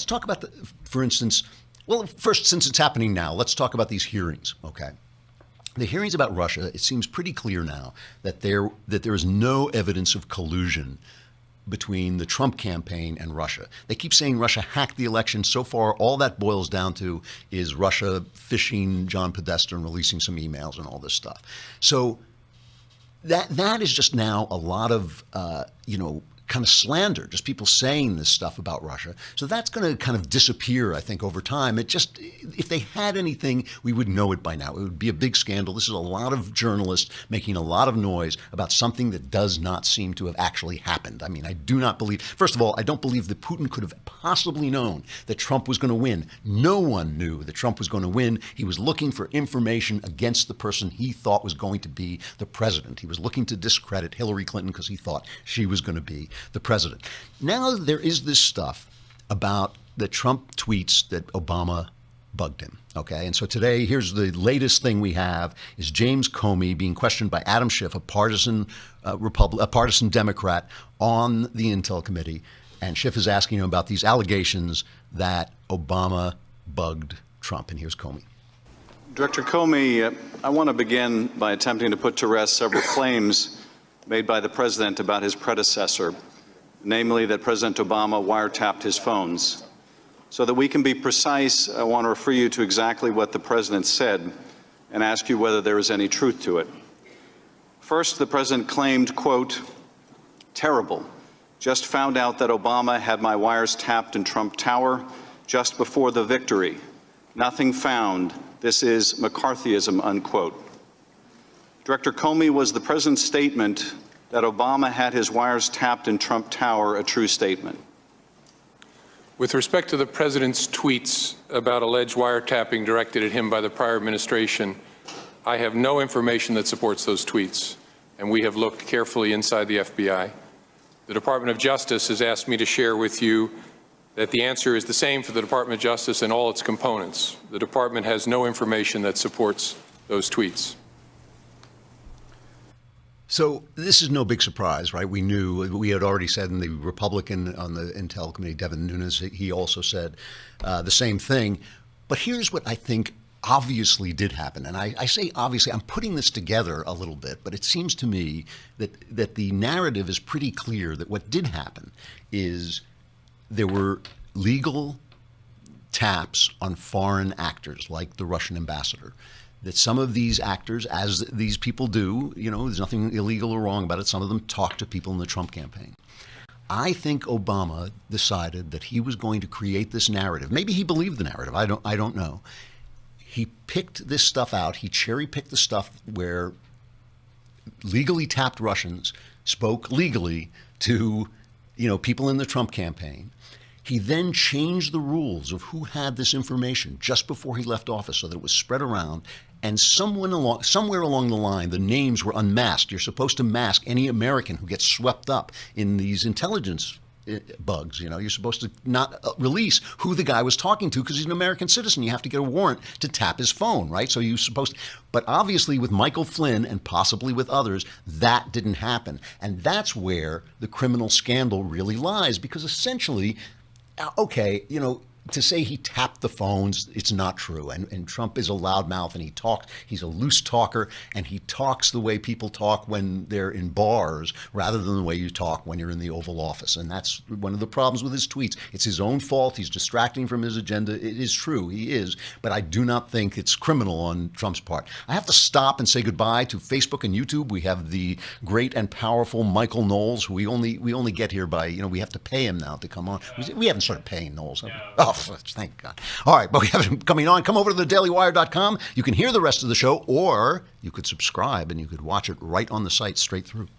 let's talk about, for instance, well, first, since it's happening now, let's talk about these hearings, okay? The hearings about Russia, it seems pretty clear now that there is no evidence of collusion between the Trump campaign and Russia. They keep saying Russia hacked the election. So far, all that boils down to is Russia phishing John Podesta and releasing some emails and all this stuff. So that is just now a lot of, kind of slander, just people saying this stuff about Russia. So that's going to kind of disappear, I think, over time. If they had anything, we would know it by now. It would be a big scandal. This is a lot of journalists making a lot of noise about something that does not seem to have actually happened. I mean, I do not believe, first of all, I don't believe that Putin could have possibly known that Trump was going to win. No one knew that Trump was going to win. He was looking for information against the person he thought was going to be the president. He was looking to discredit Hillary Clinton because he thought she was going to be the president. Now there is this stuff about the Trump tweets that Obama bugged him. Okay, and so today, here's the latest thing we have is James Comey being questioned by Adam Schiff, a partisan Democrat on the Intel Committee, and Schiff is asking him about these allegations that Obama bugged Trump. And here's Comey. Director Comey, I want to begin by attempting to put to rest several claims made by the president about his predecessor, namely that President Obama wiretapped his phones. So that we can be precise, I want to refer you to exactly what the president said and ask you whether there is any truth to it. First, the president claimed, quote, "Terrible. Just found out that Obama had my wires tapped in Trump Tower just before the victory. Nothing found. This is McCarthyism," unquote. Director Comey, was the president's statement that Obama had his wires tapped in Trump Tower a true statement? With respect to the president's tweets about alleged wiretapping directed at him by the prior administration, I have no information that supports those tweets, and we have looked carefully inside the FBI. The Department of Justice has asked me to share with you that the answer is the same for the Department of Justice and all its components. The department has no information that supports those tweets. So this is no big surprise, right? We had already said, in the Republican on the Intel Committee, Devin Nunes, he also said the same thing. But here's what I think obviously did happen. And I say obviously, I'm putting this together a little bit, but it seems to me that the narrative is pretty clear that what did happen is there were legal taps on foreign actors like the Russian ambassador. That some of these actors, as these people do, there's nothing illegal or wrong about it. Some of them talk to people in the Trump campaign. I think Obama decided that he was going to create this narrative. Maybe he believed the narrative. I don't know. He picked this stuff out. He cherry-picked the stuff where legally tapped Russians spoke legally to, people in the Trump campaign. He then changed the rules of who had this information just before he left office so that it was spread around. And somewhere along the line, the names were unmasked. You're supposed to mask any American who gets swept up in these intelligence bugs. You're supposed to not release who the guy was talking to because he's an American citizen. You have to get a warrant to tap his phone, right? So you're supposed to, but obviously with Michael Flynn and possibly with others, that didn't happen. And that's where the criminal scandal really lies, because essentially, okay, to say he tapped the phones, it's not true. And Trump is a loudmouth, and he's a loose talker, and he talks the way people talk when they're in bars rather than the way you talk when you're in the Oval Office. And that's one of the problems with his tweets. It's his own fault. He's distracting from his agenda. It is true. He is. But I do not think it's criminal on Trump's part. I have to stop and say goodbye to Facebook and YouTube. We have the great and powerful Michael Knowles, who we only get here by, we have to pay him now to come on. We haven't started paying Knowles, have we? Oh, thank God. All right, but we have him coming on. Come over to thedailywire.com. You can hear the rest of the show, or you could subscribe and you could watch it right on the site straight through.